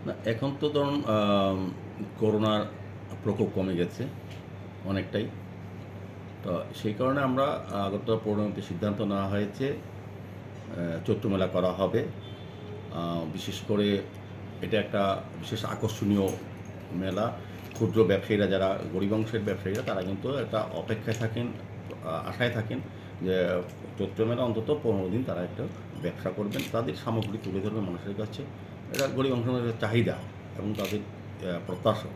না, এখন তো ধরুন করোনার প্রকোপ কমে গেছে অনেকটাই। তো সেই কারণে আমরা আগরতলা পৌর নিগমে সিদ্ধান্ত নেওয়া হয়েছে চৈত্র মেলা করা হবে। বিশেষ করে এটা একটা বিশেষ আকর্ষণীয় মেলা। ক্ষুদ্র ব্যবসায়ীরা যারা গরিব অংশের ব্যবসায়ীরা তারা কিন্তু একটা অপেক্ষায় থাকেন, আশায় থাকেন যে চৈত্র মেলা অন্তত 15 দিন তারা একটা ব্যবসা করবেন। তাদের সামগ্রী তুলে ধরবে মানুষের কাছে। এটা গরিব অংশের চাহিদা এবং তাদের প্রত্যাশা।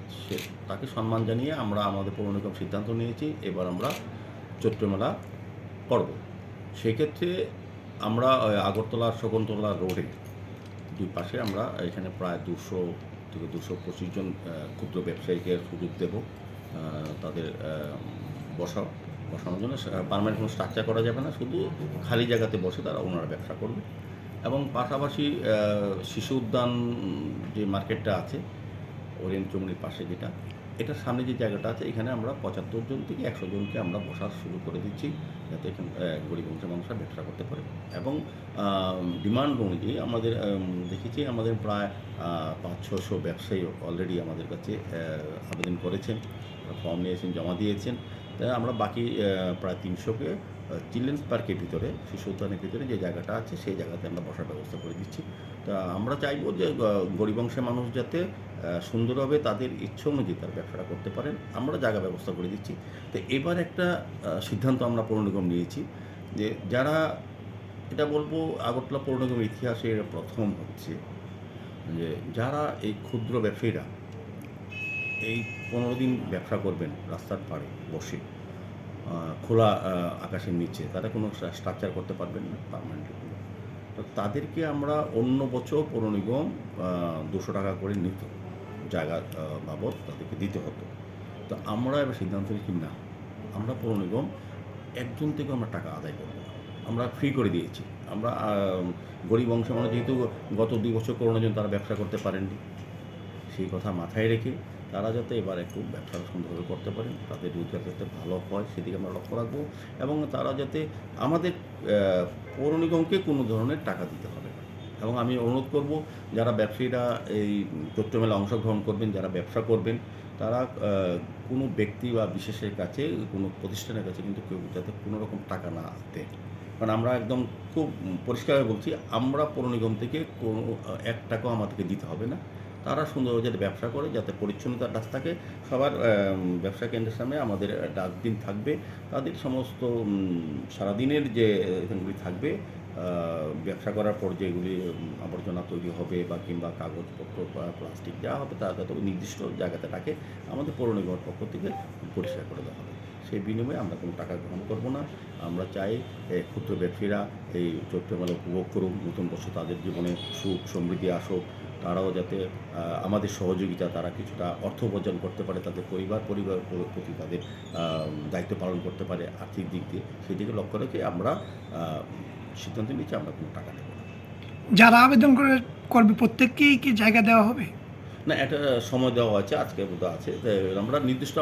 তাকে সম্মান জানিয়ে আমরা আমাদের পৌর নিগম সিদ্ধান্ত নিয়েছি এবার আমরা চৈত্র মেলা করব। সেক্ষেত্রে আমরা আগরতলা শকুন্তলা রোডে দুই পাশে আমরা এখানে প্রায় 200 থেকে 225 জন ক্ষুদ্র ব্যবসায়ীকে সুযোগ দেব। তাদের বসানোর জন্য পার্মানেন্ট কোনো স্ট্রাকচার করা যাবে না, শুধু খালি জায়গাতে বসে তারা ওনারা ব্যবসা করবে। এবং পাশাপাশি শিশু উদ্যান যে মার্কেটটা আছে ওরিয়েন্ট চৌমুহনীর পাশে যেটা, এটার সামনে যে জায়গাটা আছে এখানে আমরা 75 জন থেকে 100 জনকে আমরা বসার শুরু করে দিচ্ছি, যাতে এখানে গরিব অংশের মানুষরা ব্যবসা করতে পারে। এবং ডিমান্ড অনুযায়ী আমাদের দেখেছি আমাদের প্রায় 500-600 ব্যবসায়ী অলরেডি আমাদের কাছে আবেদন করেছেন, ফর্ম নিয়েছেন, জমা দিয়েছেন। তাই আমরা বাকি প্রায় 300-কে চিলড্রেন্স পার্কের ভিতরে, শিশু উদ্যানের ভিতরে যে জায়গাটা আছে সেই জায়গাতে আমরা বসার ব্যবস্থা করে দিচ্ছি। তা আমরা চাইবো যে গরিব অংশের মানুষ যাতে সুন্দরভাবে তাদের ইচ্ছে অনুযায়ী তার ব্যবসাটা করতে পারেন, আমরা জায়গা ব্যবস্থা করে দিচ্ছি। তো এবার একটা সিদ্ধান্ত আমরা পৌর নিগম নিয়েছি যে যারা, এটা বলবো আগরতলা পৌর নিগমের ইতিহাসে এটা প্রথম হচ্ছে যে যারা এই ক্ষুদ্র ব্যবসায়ীরা এই 15 দিন ব্যবসা করবেন রাস্তার পাড়ে বসে খোলা আকাশের নিচে, তারা কোনো স্ট্রাকচার করতে পারবেন না পার্মানেন্টলি। তো তাদেরকে আমরা অন্য বছর পৌর নিগম 200 টাকা করে নিত, জায়গা বাবদ তাদেরকে দিতে হতো। তো আমরা এবার সিদ্ধান্ত নিচ্ছি না, আমরা পৌর নিগম একজন থেকে আমরা টাকা আদায় করব না, আমরা ফ্রি করে দিয়েছি। আমরা গরিব অংশের মানুষ যেহেতু গত 2 বছর করোনার জন্য তারা ব্যবসা করতে পারেননি, সেই কথা মাথায় রেখে তারা যাতে এবার একটু ব্যবসাটা সুন্দরভাবে করতে পারেন, তাদের রোজগার যাতে ভালো হয় সেদিকে আমরা লক্ষ্য রাখবো। এবং তারা যাতে আমাদের পৌর নিগমকে কোনো ধরনের টাকা দিতে হবে না। এবং আমি অনুরোধ করব যারা ব্যবসায়ীরা এই চৈত্র মেলায় অংশগ্রহণ করবেন, যারা ব্যবসা করবেন, তারা কোনো ব্যক্তি বা বিশেষের কাছে, কোনো প্রতিষ্ঠানের কাছে কিন্তু কেউ যাতে কোনো রকম টাকা না দেয়। কারণ আমরা একদম খুব পরিষ্কারভাবে বলছি, আমরা পৌর নিগম থেকে কোনো 1 টাকাও আমাদেরকে দিতে হবে না। তারা সুন্দরভাবে যাতে ব্যবসা করে, যাতে পরিচ্ছন্নতার ডাক থাকে। সবার ব্যবসা কেন্দ্রের সামনে আমাদের ডাস্টবিন থাকবে। তাদের সমস্ত সারাদিনের যে এখানগুলি থাকবে, ব্যবসা করার পর যেগুলি আবর্জনা তৈরি হবে বা কিংবা কাগজপত্র বা প্লাস্টিক যা হবে তা যাতে নির্দিষ্ট জায়গাতে রাখে আমাদের পৌর নিগমের পক্ষ থেকে পরিষ্কার করে দেওয়া হবে। সেই বিনিময়ে আমরা কোনো টাকা গ্রহণ করব না। আমরা চাই ক্ষুদ্র ব্যবসায়ীরা এই চৈত্র মেলা উপভোগ করুক, নতুন বছর তাদের জীবনে সুখ সমৃদ্ধি আসুক। তারাও যাতে আমাদের সহযোগিতা, তারা কিছুটা অর্থ উপার্জন করতে পারে, তাদের পরিবার প্রতি তাদের দায়িত্ব পালন করতে পারে আর্থিক দিক দিয়ে, সেদিকে লক্ষ্য রেখে আমরা সিদ্ধান্ত নিচ্ছি আমরা কোনো টাকা দেব না। যারা আবেদন করবে প্রত্যেককেই কি জায়গা দেওয়া হবে? না, একটা সময় দেওয়া আছে, আজকে বোধ আছে। আমরা নির্দিষ্ট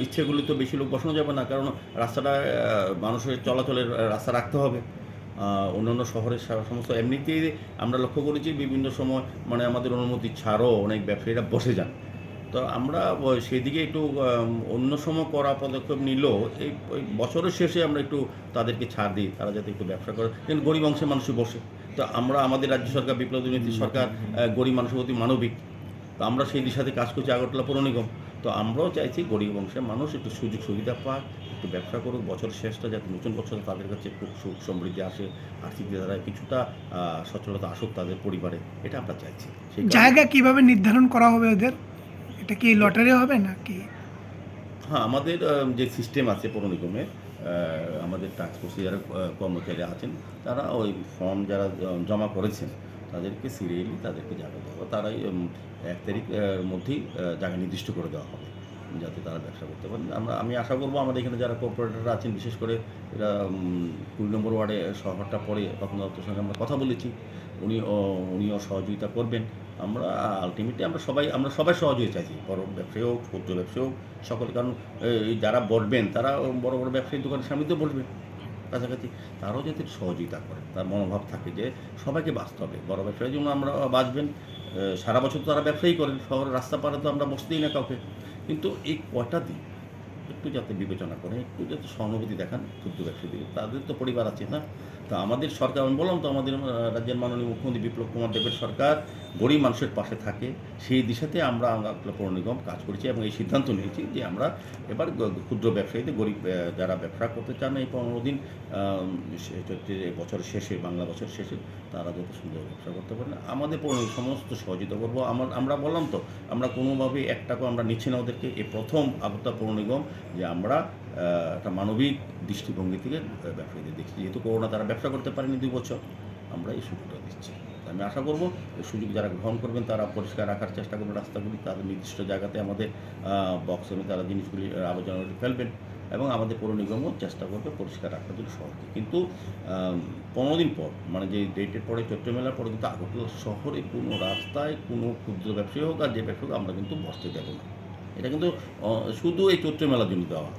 ইচ্ছেগুলি তো বেশি লোক বসানো যাবে না, কারণ রাস্তাটা মানুষের চলাচলের রাস্তা রাখতে হবে। অন্যান্য শহরের সমস্ত এমনিতেই আমরা লক্ষ্য করেছি বিভিন্ন সময় মানে আমাদের অনুমতি ছাড়ও অনেক ব্যবসায়ীরা বসে যান। তো আমরা সেদিকে একটু অন্য সময় করা পদক্ষেপ নিলেও ওই বছরের শেষে আমরা একটু তাদেরকে ছাড় দিই, তারা যাতে একটু ব্যবসা করে, কিন্তু গরিব অংশের মানুষই বসে। তো আমাদের রাজ্য সরকার বিপ্লব দুর্নীতি সরকার, গরিব মানুষের প্রতি মানবিক। তো আমরা সেই দিশাতে কাজ করছি আগরতলা পৌর নিগম। তো আমরাও চাইছি গরিব অংশের মানুষ একটু সুযোগ সুবিধা পাক, একটু ব্যবসা করুক, বছরের শেষটা যাতে নতুন বছর তাদের কাছে খুব সুখ সমৃদ্ধি আসে, আর্থিক দ্বারা কিছুটা সচ্ছলতা আসুক তাদের পরিবারে, এটা আমরা চাইছি। সেই জায়গা কিভাবে নির্ধারণ করা হবে ওদের? এটা কি লটারি হবে নাকি? হ্যাঁ, আমাদের যে সিস্টেম আছে পৌর নিগমের, আমাদের টাস্ক ফোর্সে যারা কর্মচারী আছেন তারা ওই ফর্ম যারা জমা করেছেন তাদেরকে সিরিয়ালি তাদেরকে জায়গা দেওয়া, তারাই 1 তারিখের মধ্যেই জায়গা নির্দিষ্ট করে দেওয়া হবে যাতে তারা ব্যবসা করতে পারেন। আমি আশা করব আমাদের এখানে যারা কর্পোরেটররা আছেন, বিশেষ করে এরা 20 নম্বর ওয়ার্ডে শহরটা পড়ে, তখন দত্তর সঙ্গে আমরা কথা বলেছি, উনিও সহযোগিতা করবেন। আমরা আলটিমেটলি আমরা সবাই সহযোগিতা চাইছি, বড় ব্যবসায়ী হোক, ক্ষুদ্র ব্যবসায়ী হোক, সকলে। কারণ এই যারা বসবেন তারা বড় বড় ব্যবসায়ীর দোকানের সামনে তো বসবেন কাছাকাছি, তারাও যাতে সহযোগিতা করেন, তার মনোভাব থাকে যে সবাইকে বাঁচতে হবে, বড় ব্যবসায়ীর জন্য আমরা বাঁচবেন, সারা বছর তো তারা ব্যবসায়ী করেন, শহরের রাস্তা পারে তো আমরা বসতেই না কাউকে। কিন্তু এই কয়টা দিন একটু যাতে বিবেচনা করেন, একটু যাতে সহানুভূতি দেখান ক্ষুদ্র ব্যবসায়ীদের, তাদের তো পরিবার আছে না? তো আমাদের সরকার, আমি বললাম তো, আমাদের রাজ্যের মাননীয় মুখ্যমন্ত্রী বিপ্লব কুমার দেবের সরকার গরিব মানুষের পাশে থাকে। সেই দিশাতে আমরা পৌর নিগম কাজ করেছি এবং এই সিদ্ধান্ত নিয়েছি যে আমরা এবার ক্ষুদ্র ব্যবসায়ীদের, গরিব যারা ব্যবসা করতে চান এই 15 দিন বছরের শেষে, বাংলা বছর শেষে, তারা যাতে সুন্দর ব্যবসা করতে পারেন, আমাদের পৌর নিগম সমস্ত সহযোগিতা করবো। আমরা বললাম তো, আমরা কোনোভাবে 1 টাকাও আমরা নিচ্ছি না ওদেরকে। এই প্রথম আগরতলা পৌর নিগম যে আমরা একটা মানবিক দৃষ্টিভঙ্গি থেকে ব্যবসায়ীদের দেখছি। যেহেতু করোনা তারা ব্যবসা করতে পারেনি 2 বছর, আমরা এই সুযোগটা দিচ্ছি। আমি আশা করব এই সুযোগ যারা গ্রহণ করবেন তারা পরিষ্কার রাখার চেষ্টা করবেন রাস্তাগুলি, তাদের নির্দিষ্ট জায়গাতে আমাদের বক্সে তারা জিনিসগুলি আবর্জনাগুলি ফেলবেন এবং আমাদের পৌর নিগমও চেষ্টা করবে পরিষ্কার রাখার জন্য শহরকে। কিন্তু 15 দিন পর, মানে যে ডেটের পরে, চৈত্র মেলার পরে, কিন্তু আগরতলা শহরে কোনো রাস্তায় কোনো ক্ষুদ্র ব্যবসায়ী হোক আর যে ব্যবসায়ী হোক আমরা কিন্তু বসতে দেবো না। এটা কিন্তু শুধু এই চৈত্র মেলার জন্য দেওয়া।